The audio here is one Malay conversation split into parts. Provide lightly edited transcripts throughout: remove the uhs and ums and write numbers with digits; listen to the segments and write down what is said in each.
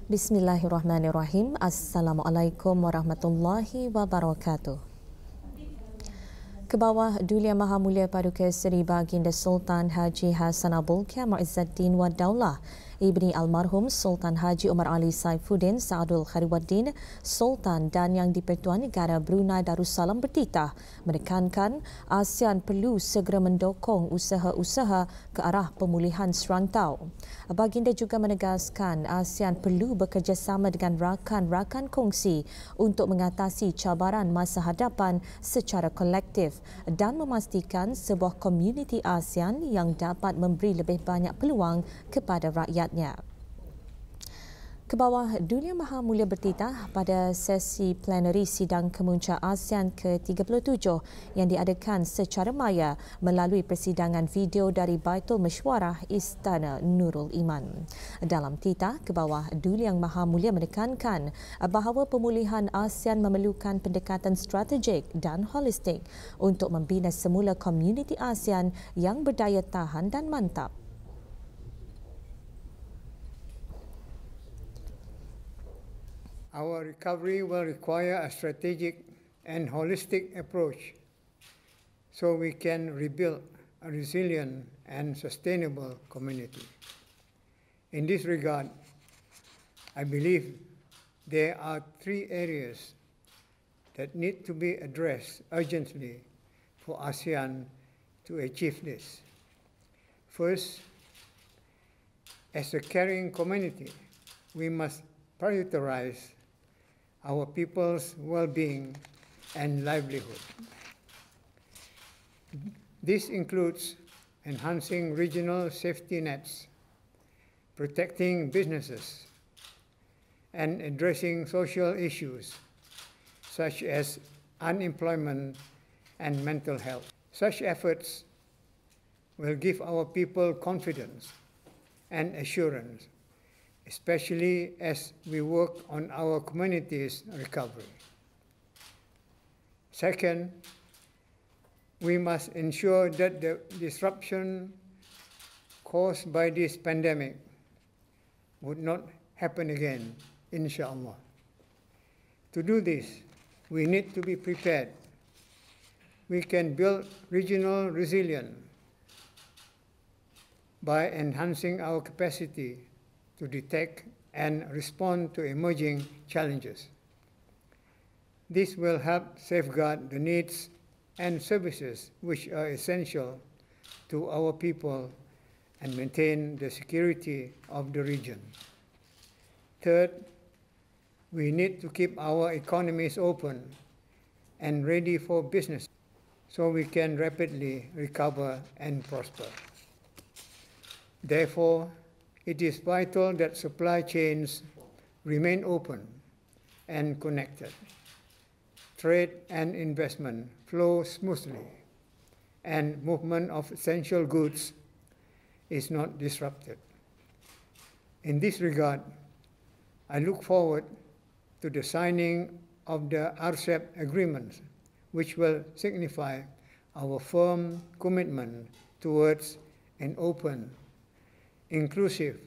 Bismillahirrahmanirrahim. Assalamualaikum warahmatullahi wabarakatuh. Kebawah Duli Yang Maha Mulia Paduka Seri Baginda Sultan Haji Hassan Bolkiah Muizzuddin Wad Daulah Ibni Almarhum Sultan Haji Umar Ali Saifuddin Saadul Khairuddin Sultan dan Yang di-Pertuan Negara Brunei Darussalam bertitah menekankan ASEAN perlu segera mendukung usaha-usaha ke arah pemulihan serantau. Baginda juga menegaskan ASEAN perlu bekerjasama dengan rakan-rakan kongsi untuk mengatasi cabaran masa hadapan secara kolektif dan memastikan sebuah komuniti ASEAN yang dapat memberi lebih banyak peluang kepada rakyatnya. Kebawah Duli Yang Maha Mulia bertitah pada sesi plenari sidang kemuncak ASEAN ke-37 yang diadakan secara maya melalui persidangan video dari Baitul Mesyuarah Istana Nurul Iman. Dalam titah, Kebawah Duli Yang Maha Mulia menekankan bahawa pemulihan ASEAN memerlukan pendekatan strategik dan holistik untuk membina semula komuniti ASEAN yang berdaya tahan dan mantap. Our recovery will require a strategic and holistic approach so we can rebuild a resilient and sustainable community. In this regard, I believe there are three areas that need to be addressed urgently for ASEAN to achieve this. First, as a caring community, we must prioritize our people's well-being and livelihood. This includes enhancing regional safety nets, protecting businesses, and addressing social issues such as unemployment and mental health. Such efforts will give our people confidence and assurance, especially as we work on our community's recovery. Second, we must ensure that the disruption caused by this pandemic would not happen again, inshallah. To do this, we need to be prepared. We can build regional resilience by enhancing our capacity to detect and respond to emerging challenges. This will help safeguard the needs and services which are essential to our people and maintain the security of the region. Third, we need to keep our economies open and ready for business so we can rapidly recover and prosper. Therefore, it is vital that supply chains remain open and connected, trade and investment flow smoothly, and movement of essential goods is not disrupted. In this regard, I look forward to the signing of the RCEP agreements, which will signify our firm commitment towards an open, inclusive,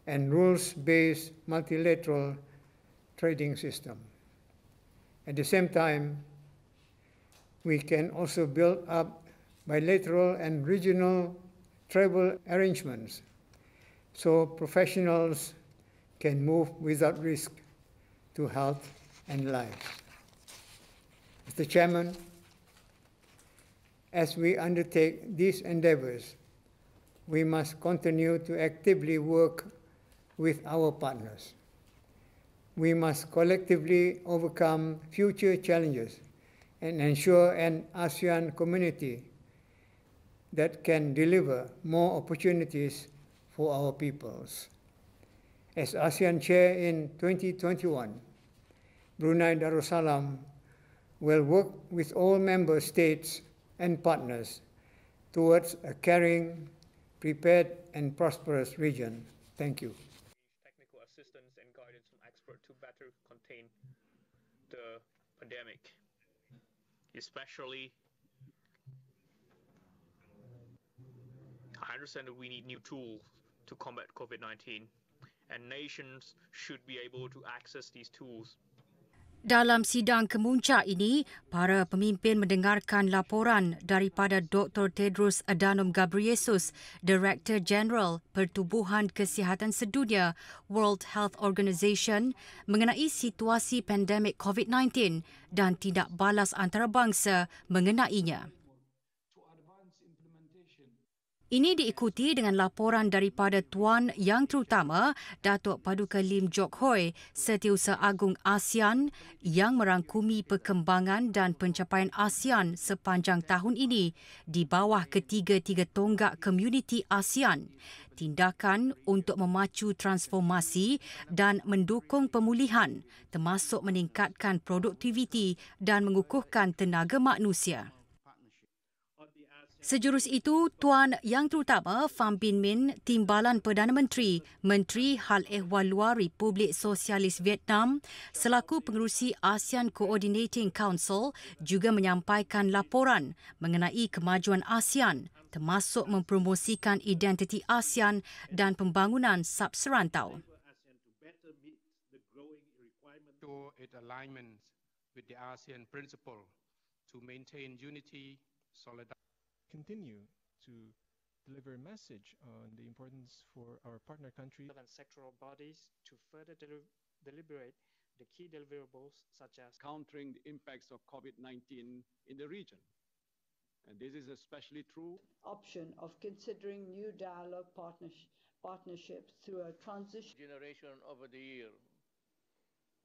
and rules-based multilateral trading system. At the same time, we can also build up bilateral and regional travel arrangements so professionals can move without risk to health and lives. Mr. Chairman, as we undertake these endeavors, we must continue to actively work with our partners. We must collectively overcome future challenges and ensure an ASEAN community that can deliver more opportunities for our peoples. As ASEAN Chair in 2021, Brunei Darussalam will work with all member states and partners towards a caring, prepared and prosperous region. Thank you. Technical assistance and guidance from experts to better contain the pandemic, especially I understand that we need new tools to combat COVID-19, and nations should be able to access these tools. Dalam sidang kemuncak ini, para pemimpin mendengarkan laporan daripada Dr. Tedros Adhanom Ghebreyesus, Director General Pertubuhan Kesihatan Sedunia World Health Organization mengenai situasi pandemik COVID-19 dan tindak balas antarabangsa mengenainya. Ini diikuti dengan laporan daripada Tuan Yang Terutama Datuk Paduka Lim Jock Hoi, Setiausaha Agung ASEAN yang merangkumi perkembangan dan pencapaian ASEAN sepanjang tahun ini di bawah ketiga-tiga tonggak komuniti ASEAN. Tindakan untuk memacu transformasi dan mendukung pemulihan termasuk meningkatkan produktiviti dan mengukuhkan tenaga manusia. Sejurus itu, Tuan Yang Terutama Pham Binh Minh, Timbalan Perdana Menteri, Menteri Hal Ehwal Luar Republik Sosialis Vietnam selaku pengerusi ASEAN Coordinating Council juga menyampaikan laporan mengenai kemajuan ASEAN termasuk mempromosikan identiti ASEAN dan pembangunan sub-serantau. It alignment with the ASEAN principle to maintain unity, solidarity. Continue to deliver a message on the importance for our partner country and sectoral bodies to further deliberate the key deliverables such as countering the impacts of COVID-19 in the region. And this is especially true. Option of considering new dialogue partnerships through a transition generation over the year.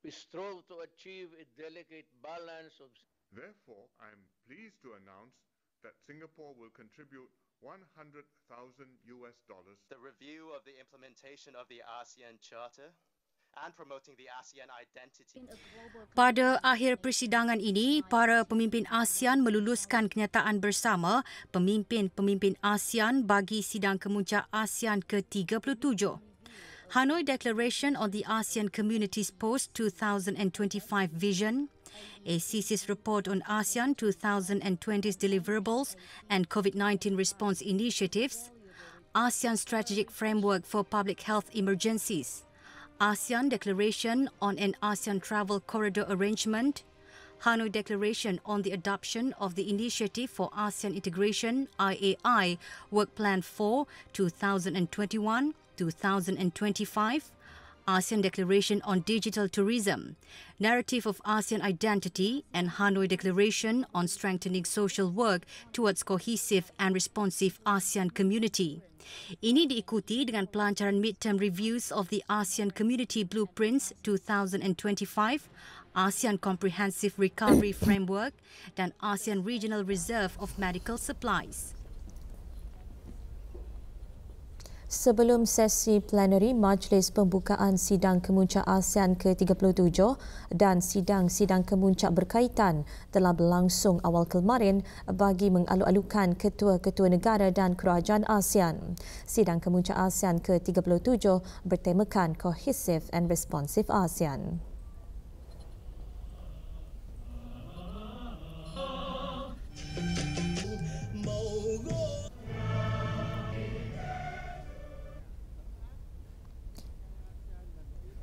We strove to achieve a delicate balance of. Therefore, I am pleased to announce that Singapore will contribute $100,000. The review of the implementation of the ASEAN Charter and promoting the ASEAN identity. Pada akhir persidangan ini, para pemimpin ASEAN meluluskan kenyataan bersama pemimpin-pemimpin ASEAN bagi sidang kemuncak ASEAN ke-37. Hanoi Declaration on the ASEAN Community's Post-2025 Vision, ACC's report on ASEAN 2020's deliverables and COVID-19 response initiatives, ASEAN Strategic Framework for Public Health Emergencies, ASEAN Declaration on an ASEAN Travel Corridor Arrangement, Hanoi Declaration on the Adoption of the Initiative for ASEAN Integration IAI Work Plan 4 2021-2025, ASEAN Declaration on Digital Tourism, Narrative of ASEAN Identity and Hanoi Declaration on Strengthening Social Work towards Cohesive and Responsive ASEAN Community. Ini diikuti dengan pelancaran midterm reviews of the ASEAN Community Blueprints 2025, ASEAN Comprehensive Recovery Framework dan ASEAN Regional Reserve of Medical Supplies. Sebelum sesi plenary Majlis Pembukaan Sidang Kemuncak ASEAN ke-37 dan sidang-sidang kemuncak berkaitan telah berlangsung awal kemarin bagi mengalu-alukan ketua-ketua negara dan kerajaan ASEAN. Sidang Kemuncak ASEAN ke-37 bertemakan Cohesive and Responsive ASEAN.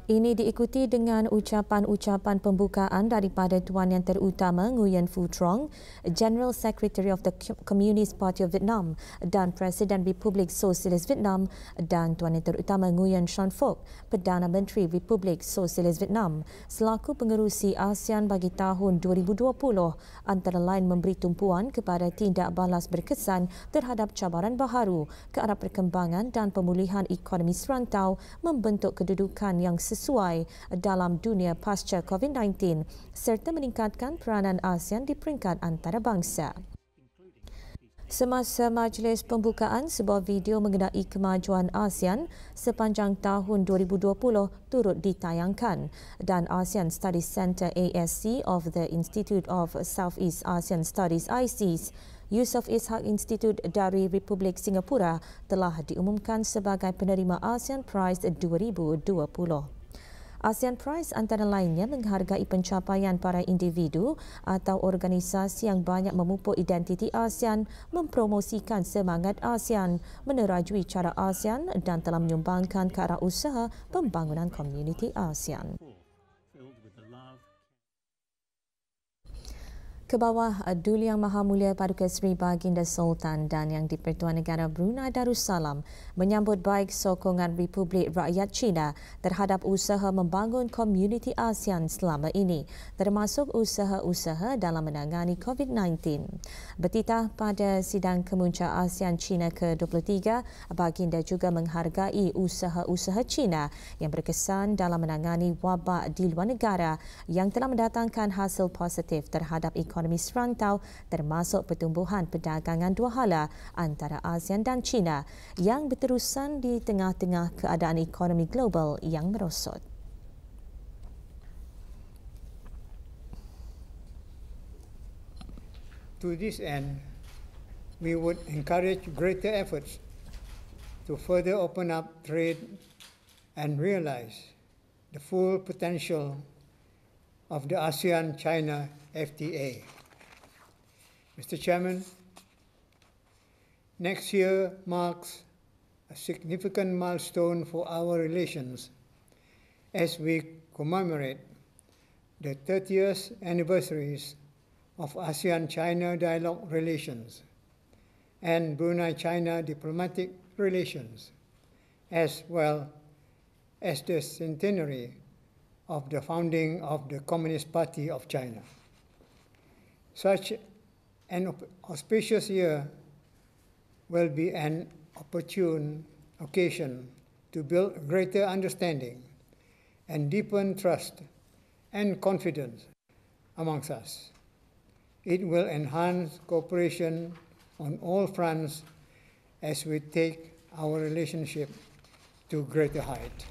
Ini diikuti dengan ucapan-ucapan pembukaan daripada Tuan Yang Terutama Nguyen Phu Trong, General Secretary of the Communist Party of Vietnam dan Presiden Republik Sosialis Vietnam dan Tuan Yang Terutama Nguyen Xuan Phuc, Perdana Menteri Republik Sosialis Vietnam selaku pengerusi ASEAN bagi tahun 2020 antara lain memberi tumpuan kepada tindak balas berkesan terhadap cabaran baharu ke arah perkembangan dan pemulihan ekonomi serantau membentuk kedudukan yang sesuai dalam dunia pasca COVID-19 serta meningkatkan peranan ASEAN di peringkat antarabangsa. Semasa majlis pembukaan, sebuah video mengenai kemajuan ASEAN sepanjang tahun 2020 turut ditayangkan dan ASEAN Studies Centre ASC of the Institute of Southeast Asian Studies ISEAS, Yusof Ishak Institute dari Republik Singapura telah diumumkan sebagai penerima ASEAN Prize 2020. ASEAN Prize antara lainnya menghargai pencapaian para individu atau organisasi yang banyak memupuk identiti ASEAN, mempromosikan semangat ASEAN, menerajui cara ASEAN dan telah menyumbangkan ke arah usaha pembangunan komuniti ASEAN. Ke bawah Duli Yang Maha Mulia Paduka Seri Baginda Sultan dan Yang di-Pertuan Negara Brunei Darussalam menyambut baik sokongan Republik Rakyat China terhadap usaha membangun komuniti ASEAN selama ini, termasuk usaha-usaha dalam menangani COVID-19. Bertitah pada sidang kemuncak ASEAN China ke-23, Baginda juga menghargai usaha-usaha China yang berkesan dalam menangani wabak di luar negara yang telah mendatangkan hasil positif terhadap ekonomi serantau, termasuk pertumbuhan perdagangan dua hala antara ASEAN dan China yang berterusan di tengah-tengah keadaan ekonomi global yang merosot. To this end, we would encourage greater efforts to further open up trade and realize the full potential of the ASEAN-China FTA. Mr. Chairman, next year marks a significant milestone for our relations as we commemorate the 30th anniversaries of ASEAN-China dialogue relations and Brunei-China diplomatic relations, as well as the centenary of the founding of the Communist Party of China. Such an auspicious year will be an opportune occasion to build greater understanding and deepen trust and confidence amongst us. It will enhance cooperation on all fronts as we take our relationship to greater height.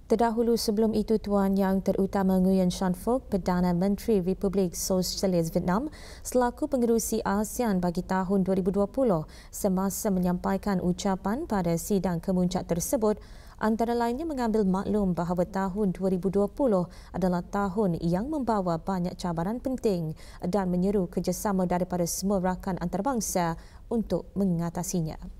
Terdahulu sebelum itu, Tuan Yang Terutama Nguyen Xuan Phuc, Perdana Menteri Republik Sosialis Vietnam, selaku pengerusi ASEAN bagi tahun 2020, semasa menyampaikan ucapan pada sidang kemuncak tersebut, antara lainnya mengambil maklum bahawa tahun 2020 adalah tahun yang membawa banyak cabaran penting dan menyeru kerjasama daripada semua rakan antarabangsa untuk mengatasinya.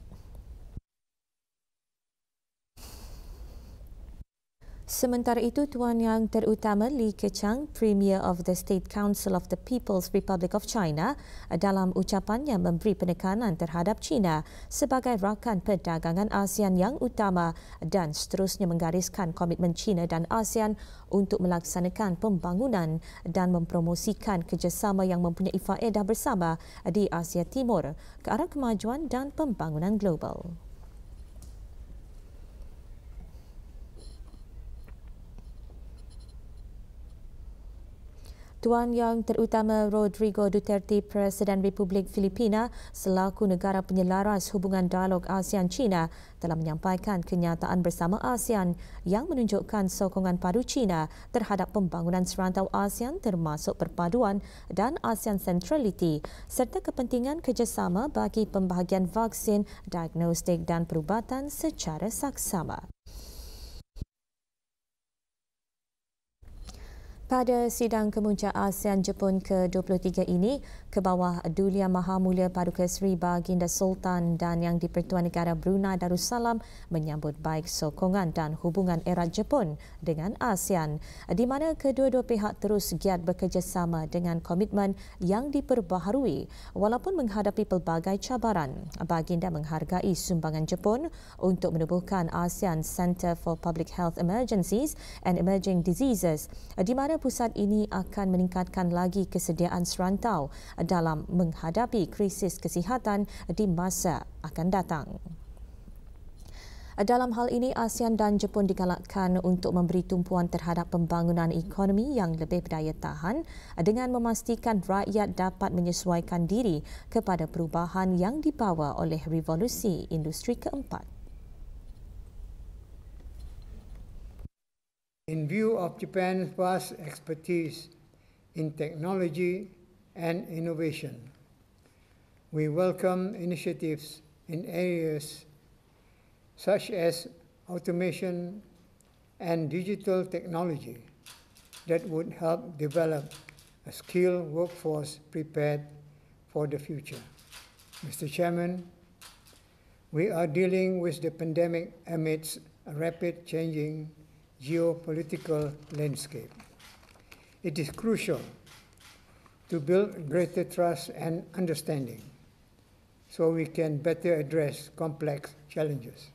Sementara itu, Tuan Yang Terutama Li Keqiang, Premier of the State Council of the People's Republic of China, dalam ucapannya memberi penekanan terhadap China sebagai rakan perdagangan ASEAN yang utama dan seterusnya menggariskan komitmen China dan ASEAN untuk melaksanakan pembangunan dan mempromosikan kerjasama yang mempunyai faedah bersama di Asia Timur ke arah kemajuan dan pembangunan global. Tuan Yang Terutama Rodrigo Duterte, Presiden Republik Filipina, selaku negara penyelaras hubungan dialog ASEAN-China, telah menyampaikan kenyataan bersama ASEAN yang menunjukkan sokongan padu China terhadap pembangunan serantau ASEAN termasuk perpaduan dan ASEAN Centrality serta kepentingan kerjasama bagi pembahagian vaksin, diagnostik dan perubatan secara saksama. Pada sidang kemuncak ASEAN Jepun ke-23 ini, ke bawah Duli Yang Maha Mulia Paduka Seri Baginda Sultan dan Yang di-Pertuan Negara Brunei Darussalam menyambut baik sokongan dan hubungan erat Jepun dengan ASEAN, di mana kedua-dua pihak terus giat bekerjasama dengan komitmen yang diperbaharui walaupun menghadapi pelbagai cabaran. Baginda menghargai sumbangan Jepun untuk menubuhkan ASEAN Centre for Public Health Emergencies and Emerging Diseases, di mana pusat ini akan meningkatkan lagi kesediaan serantau dalam menghadapi krisis kesihatan di masa akan datang. Dalam hal ini, ASEAN dan Jepun digalakkan untuk memberi tumpuan terhadap pembangunan ekonomi yang lebih berdaya tahan dengan memastikan rakyat dapat menyesuaikan diri kepada perubahan yang dibawa oleh revolusi industri keempat. In view of Japan's vast expertise in technology and innovation, we welcome initiatives in areas such as automation, and digital technology that would help develop a skilled workforce prepared for the future. Mr. Chairman, we are dealing with the pandemic amidst a rapid changing geopolitical landscape. It is crucial to build greater trust and understanding so we can better address complex challenges.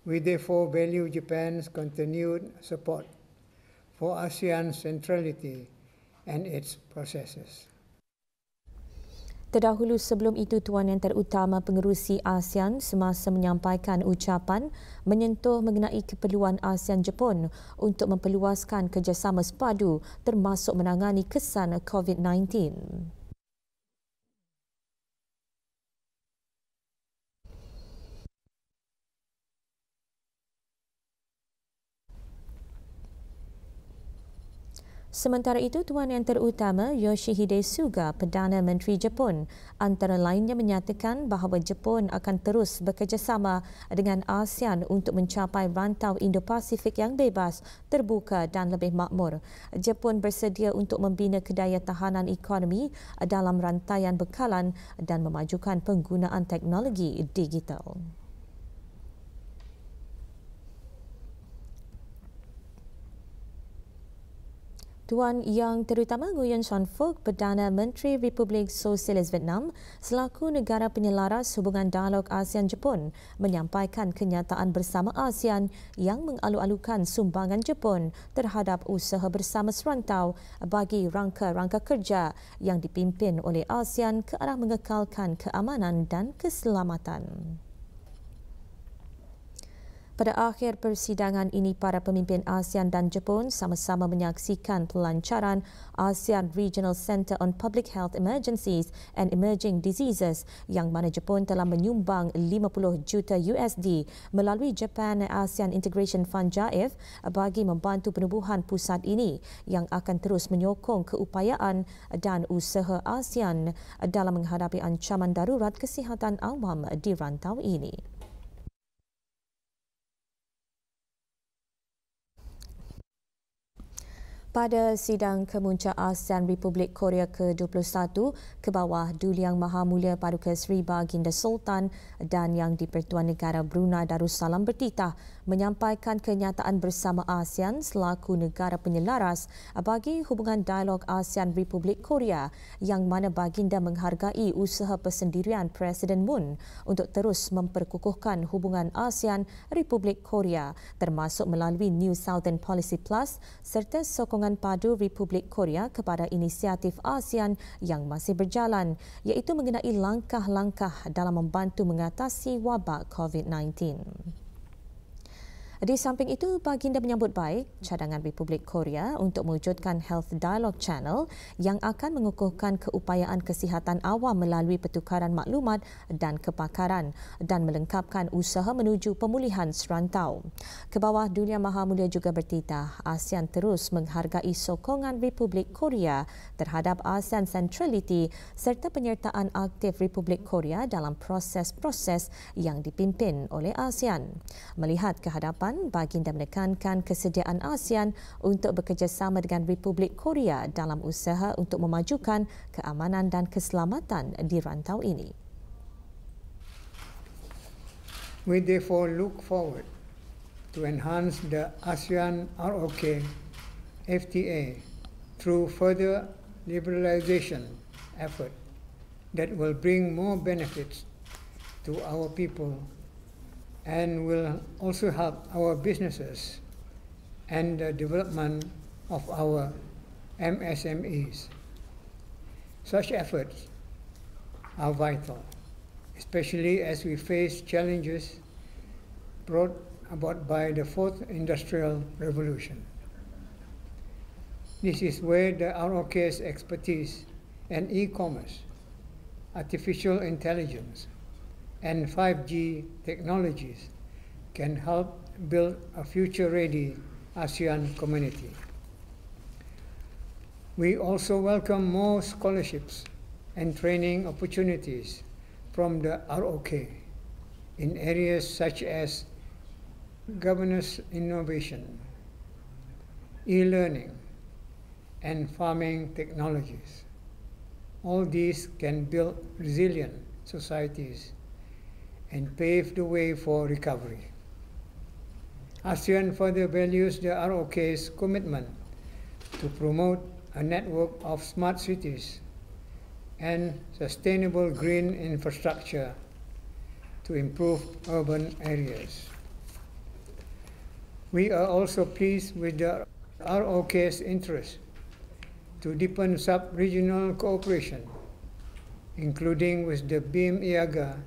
We therefore value Japan's continued support for ASEAN centrality and its processes. Terdahulu sebelum itu, Tuan Yang Terutama Pengerusi ASEAN semasa menyampaikan ucapan menyentuh mengenai keperluan ASEAN-Jepun untuk memperluaskan kerjasama sepadu termasuk menangani kesan COVID-19. Sementara itu, Tuan Yang Terutama Yoshihide Suga, Perdana Menteri Jepun, antara lainnya menyatakan bahawa Jepun akan terus bekerjasama dengan ASEAN untuk mencapai rantau Indo-Pasifik yang bebas, terbuka dan lebih makmur. Jepun bersedia untuk membina kedaya tahanan ekonomi dalam rantaian bekalan dan memajukan penggunaan teknologi digital. Tuan Yang Terutama Nguyen Xuan Phuc, Perdana Menteri Republik Sosialis Vietnam, selaku negara penyelaras hubungan dialog ASEAN-Jepun, menyampaikan kenyataan bersama ASEAN yang mengalu-alukan sumbangan Jepun terhadap usaha bersama serantau bagi rangka-rangka kerja yang dipimpin oleh ASEAN ke arah mengekalkan keamanan dan keselamatan. Pada akhir persidangan ini, para pemimpin ASEAN dan Jepun sama-sama menyaksikan pelancaran ASEAN Regional Centre on Public Health Emergencies and Emerging Diseases yang mana Jepun telah menyumbang 50 juta USD melalui Japan ASEAN Integration Fund JAIF bagi membantu penubuhan pusat ini yang akan terus menyokong keupayaan dan usaha ASEAN dalam menghadapi ancaman darurat kesihatan awam di rantau ini. Pada sidang kemuncak ASEAN Republik Korea ke-21 ke bawah Duli Yang Maha Mulia Paduka Seri Baginda Sultan dan Yang di-Pertuan Negara Brunei Darussalam bertitah menyampaikan kenyataan bersama ASEAN selaku negara penyelaras bagi hubungan dialog ASEAN Republik Korea yang mana Baginda menghargai usaha persendirian Presiden Moon untuk terus memperkukuhkan hubungan ASEAN Republik Korea termasuk melalui New Southern Policy Plus serta sokongan padu Republik Korea kepada inisiatif ASEAN yang masih berjalan iaitu mengenai langkah-langkah dalam membantu mengatasi wabak COVID-19. Di samping itu, Baginda menyambut baik cadangan Republik Korea untuk mewujudkan Health Dialogue Channel yang akan mengukuhkan keupayaan kesihatan awam melalui pertukaran maklumat dan kepakaran dan melengkapkan usaha menuju pemulihan serantau. Ke bawah Duli Yang Maha Mulia juga bertitah, ASEAN terus menghargai sokongan Republik Korea terhadap ASEAN Centrality serta penyertaan aktif Republik Korea dalam proses-proses yang dipimpin oleh ASEAN. Melihat kehadapan, Baginda menekankan kesediaan ASEAN untuk bekerjasama dengan Republik Korea dalam usaha untuk memajukan keamanan dan keselamatan di rantau ini. We therefore look forward to enhance the ASEAN ROK FTA through further liberalization effort that will bring more benefits to our people and will also help our businesses and the development of our MSMEs. Such efforts are vital, especially as we face challenges brought about by the Fourth Industrial Revolution. This is where the ROK's expertise in e-commerce, artificial intelligence, and 5G technologies can help build a future-ready ASEAN community. We also welcome more scholarships and training opportunities from the ROK in areas such as governance innovation, e-learning, and farming technologies. All these can build resilient societies and pave the way for recovery. ASEAN further values the ROK's commitment to promote a network of smart cities and sustainable green infrastructure to improve urban areas. We are also pleased with the ROK's interest to deepen sub-regional cooperation, including with the BIM IAGA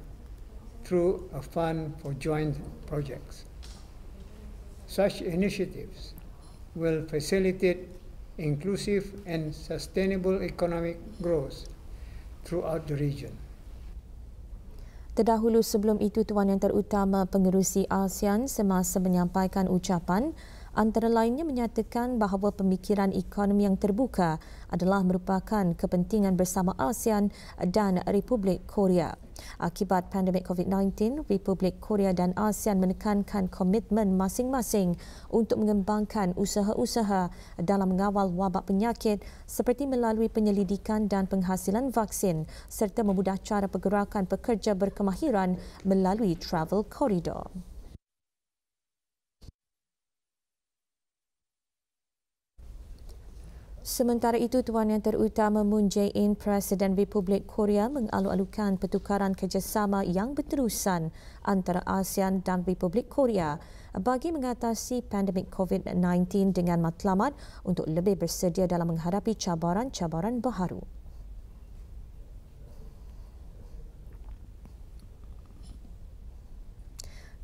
through a fund for joint projects. Such initiatives will facilitate inclusive and sustainable economic growth throughout the region. Terdahulu sebelum itu, Tuan Yang Terutama Pengerusi ASEAN semasa menyampaikan ucapan antara lainnya menyatakan bahawa pemikiran ekonomi yang terbuka adalah merupakan kepentingan bersama ASEAN dan Republik Korea. Akibat pandemik COVID-19, Republik Korea dan ASEAN menekankan komitmen masing-masing untuk mengembangkan usaha-usaha dalam mengawal wabak penyakit seperti melalui penyelidikan dan penghasilan vaksin serta memudah cara pergerakan pekerja berkemahiran melalui travel corridor. Sementara itu, Tuan Yang Terutama Moon Jae-in, Presiden Republik Korea, mengalu-alukan pertukaran kerjasama yang berterusan antara ASEAN dan Republik Korea bagi mengatasi pandemik COVID-19 dengan matlamat untuk lebih bersedia dalam menghadapi cabaran-cabaran baharu.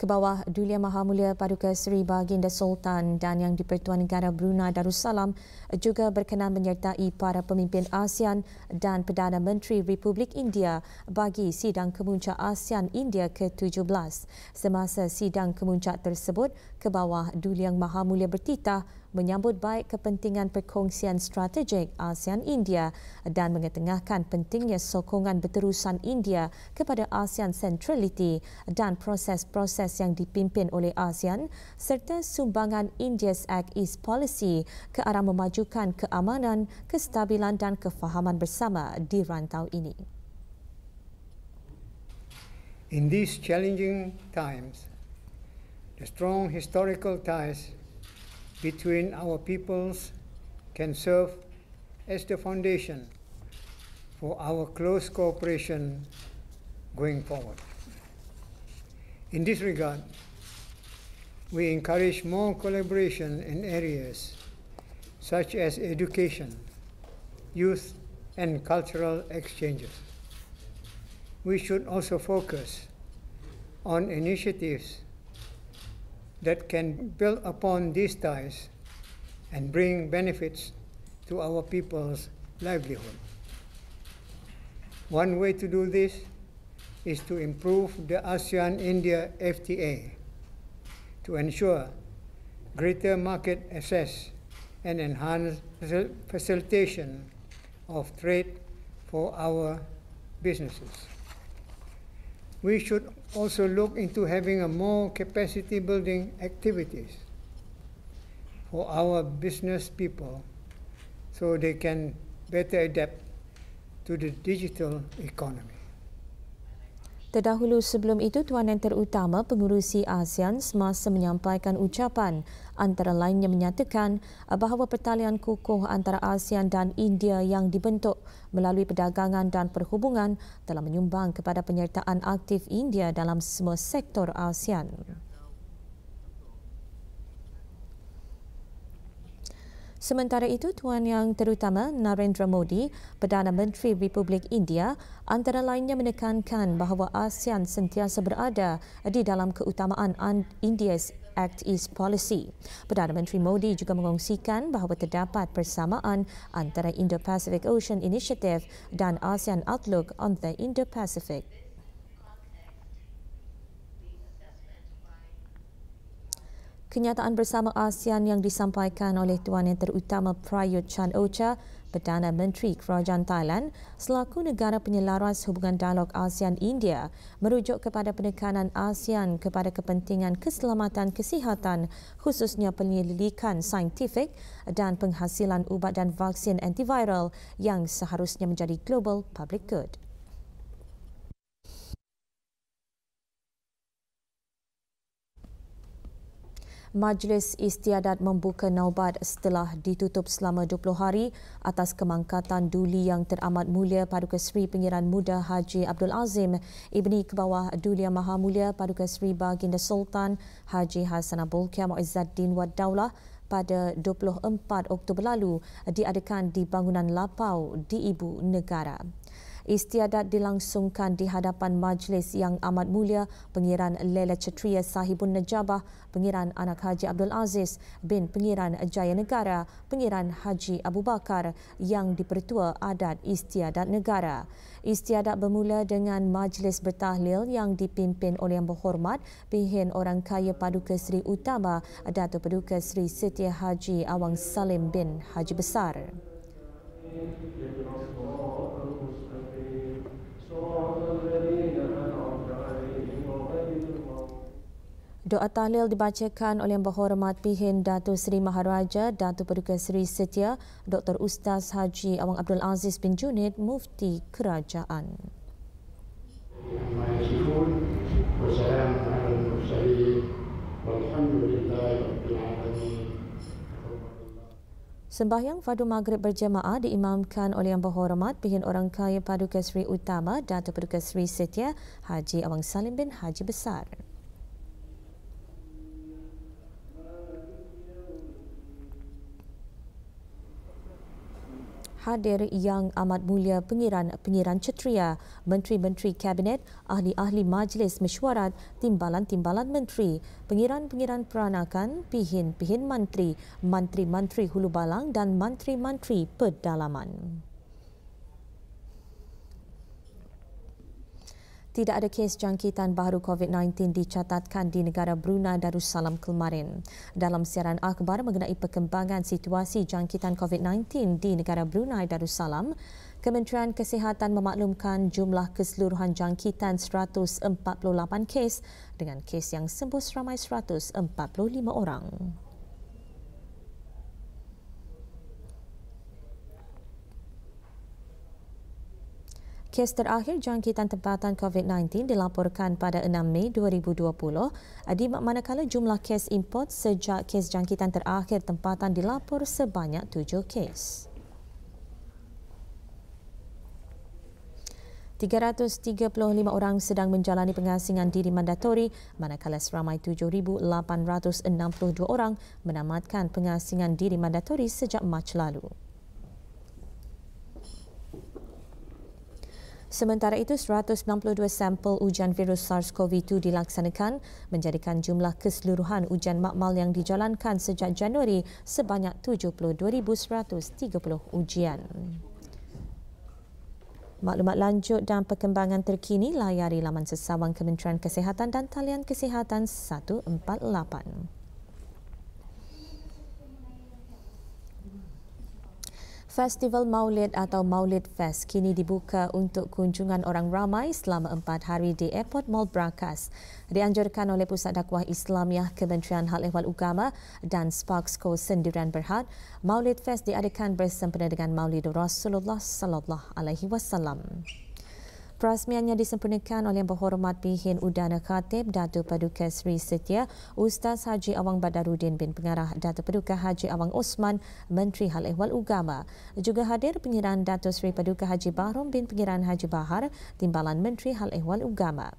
Kebawah Duli Yang Maha Mulia Paduka Seri Baginda Sultan dan Yang di-Pertuan Negara Brunei Darussalam juga berkenan menyertai para pemimpin ASEAN dan Perdana Menteri Republik India bagi sidang kemuncak ASEAN India ke-17. Semasa sidang kemuncak tersebut, Kebawah Duli Yang Maha Mulia bertitah menyambut baik kepentingan perkongsian strategik ASEAN India dan mengetengahkan pentingnya sokongan berterusan India kepada ASEAN Centrality dan proses-proses yang dipimpin oleh ASEAN serta sumbangan India's Act East Policy ke arah memajukan keamanan, kestabilan dan kefahaman bersama di rantau ini. In these challenging times, the strong historical ties between our peoples can serve as the foundation for our close cooperation going forward. In this regard, we encourage more collaboration in areas such as education, youth, and cultural exchanges. We should also focus on initiatives that can build upon these ties and bring benefits to our people's livelihood. One way to do this is to improve the ASEAN-India FTA to ensure greater market access and enhance facilitation of trade for our businesses. We should also look into having a more capacity building activities for our business people so they can better adapt to the digital economy. Terdahulu sebelum itu, Tuan Yang Terutama Pengerusi ASEAN semasa menyampaikan ucapan antara lainnya menyatakan bahawa pertalian kukuh antara ASEAN dan India yang dibentuk melalui perdagangan dan perhubungan telah menyumbang kepada penyertaan aktif India dalam semua sektor ASEAN. Sementara itu, Tuan Yang Terutama Narendra Modi, Perdana Menteri Republik India, antara lainnya menekankan bahawa ASEAN sentiasa berada di dalam keutamaan India's Act East Policy. Perdana Menteri Modi juga mengongsikan bahawa terdapat persamaan antara Indo-Pacific Ocean Initiative dan ASEAN Outlook on the Indo-Pacific. Kenyataan bersama ASEAN yang disampaikan oleh Tuan Yang Terutama Prayut Chan-o-cha, Perdana Menteri Kerajaan Thailand selaku negara penyelaras hubungan dialog ASEAN-India merujuk kepada penekanan ASEAN kepada kepentingan keselamatan kesihatan khususnya penyelidikan saintifik dan penghasilan ubat dan vaksin antiviral yang seharusnya menjadi global public good. Majlis Istiadat membuka naubat setelah ditutup selama 20 hari atas kemangkatan duli yang teramat mulia Paduka Seri Pengiran Muda Haji Abdul Azim Ibni Kebawah Duli Yang Maha Mulia Paduka Seri Baginda Sultan Haji Hassanal Bolkiah Muizzaddin Wad Daulah pada 24 Oktober lalu diadakan di bangunan Lapau di Ibu Negara. Istiadat dilangsungkan di hadapan majlis yang amat mulia Pengiran Lela Cetria Sahibun Najabah, Pengiran Anak Haji Abdul Aziz bin Pengiran Jaya Negara, Pengiran Haji Abu Bakar yang dipertua adat Istiadat Negara. Istiadat bermula dengan majlis bertahlil yang dipimpin oleh Yang Berhormat Pihin Orang Kaya Paduka Seri Utama Datuk Paduka Seri Setia Haji Awang Salim bin Haji Besar. Doa tahlil dibacakan oleh Yang Berhormat Pihin Datuk Seri Maharaja Datuk Paduka Seri Setia Dr. Ustaz Haji Awang Abdul Aziz bin Junid Mufti Kerajaan. Sembahyang fardu maghrib berjemaah diimamkan oleh Yang Berhormat Pihin Orang Kaya Paduka Seri Utama Datuk Paduka Seri Setia Haji Awang Salim bin Haji Besar. Hadir Yang Amat Mulia Pengiran Cetria, Menteri-Menteri Kabinet, Ahli-Ahli Majlis Mesyuarat, Timbalan-Timbalan Menteri, Pengiran-Pengiran Peranakan, Pihin-Pihin Mantri, Mantri-Mantri Hulu Balang dan Mantri-Mantri Pedalaman. Tidak ada kes jangkitan baru COVID-19 dicatatkan di negara Brunei Darussalam kemarin. Dalam siaran akhbar mengenai perkembangan situasi jangkitan COVID-19 di negara Brunei Darussalam, Kementerian Kesihatan memaklumkan jumlah keseluruhan jangkitan 148 kes dengan kes yang sembuh seramai 145 orang. Kes terakhir jangkitan tempatan COVID-19 dilaporkan pada 6 Mei 2020, di manakala jumlah kes import sejak kes jangkitan terakhir tempatan dilapor sebanyak 7 kes. 335 orang sedang menjalani pengasingan diri mandatori, manakala seramai 7,862 orang menamatkan pengasingan diri mandatori sejak Mac lalu. Sementara itu, 192 sampel ujian virus SARS-CoV-2 dilaksanakan, menjadikan jumlah keseluruhan ujian makmal yang dijalankan sejak Januari sebanyak 72,130 ujian. Maklumat lanjut dan perkembangan terkini layari laman sesawang Kementerian Kesihatan dan talian Kesihatan 148. Festival Maulid atau Maulid Fest kini dibuka untuk kunjungan orang ramai selama 4 hari di Airport Mall Brakas. Dianjurkan oleh Pusat Dakwah Islamiah Kementerian Hal Ehwal Agama dan Sparksco Sendirian Berhad, Maulid Fest diadakan bersempena dengan Maulid Rasulullah sallallahu alaihi wasallam. Perasmiannya disempurnakan oleh Yang Berhormat Pihin Udana Khatib Datuk Paduka Seri Setia Ustaz Haji Awang Badaruddin bin Pengarah Datuk Paduka Haji Awang Osman Menteri Hal Ehwal Agama. Juga hadir Pengiran Datuk Seri Paduka Haji Bahrom bin Pengiran Haji Bahar Timbalan Menteri Hal Ehwal Agama.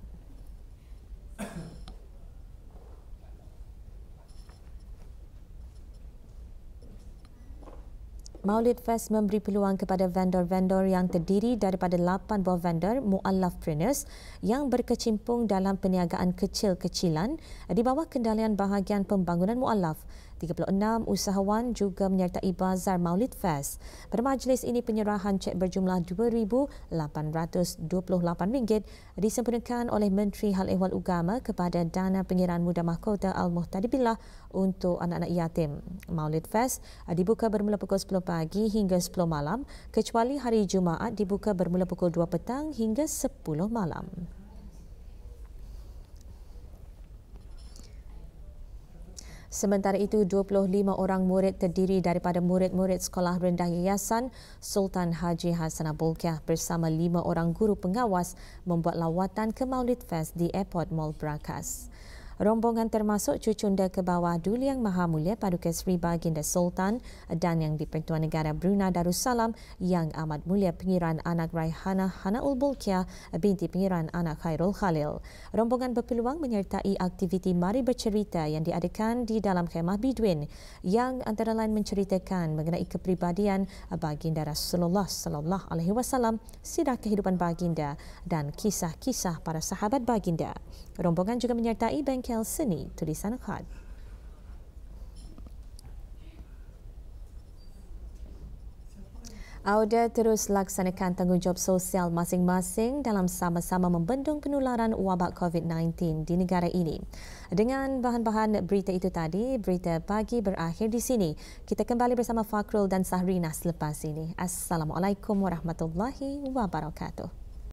Maulid Fest memberi peluang kepada vendor-vendor yang terdiri daripada 8 buah vendor mu'allafpreneurs yang berkecimpung dalam perniagaan kecil-kecilan di bawah kendalian bahagian pembangunan mu'allaf. 36 usahawan juga menyertai Bazar Maulid Fest. Pada majlis ini, penyerahan cek berjumlah RM2,828 disempurnakan oleh Menteri Hal Ehwal Agama kepada Dana Pengiraan Muda Mahkota Al-Muhtadi Billah untuk anak-anak yatim. Maulid Fest dibuka bermula pukul 10 pagi hingga 10 malam, kecuali hari Jumaat dibuka bermula pukul 2 petang hingga 10 malam. Sementara itu, 25 orang murid terdiri daripada murid-murid Sekolah Rendah Yayasan Sultan Haji Hassanal Bolkiah bersama 5 orang guru pengawas membuat lawatan ke Maulid Fest di Airport Mall Brakas. Rombongan termasuk Cucunda ke Bawah Duli Yang Maha Mulia Paduka Seri Baginda Sultan dan Yang di-Pertuan Negara Brunei Darussalam Yang Amat Mulia Pengiran Anak Raihana Hanaul Bolkiah binti Pengiran Anak Khairul Khalil. Rombongan berpeluang menyertai aktiviti Mari Bercerita yang diadakan di dalam khemah Bidwin yang antara lain menceritakan mengenai kepribadian Baginda Rasulullah sallallahu alaihi wasallam, sirah kehidupan baginda dan kisah-kisah para sahabat baginda. Rombongan juga menyertai bengkel seni tulisan khad. Auda terus laksanakan tanggungjawab sosial masing-masing dalam sama-sama membendung penularan wabak COVID-19 di negara ini. Dengan bahan-bahan berita itu tadi, berita pagi berakhir di sini. Kita kembali bersama Fakrul dan Sahrina selepas ini. Assalamualaikum warahmatullahi wabarakatuh.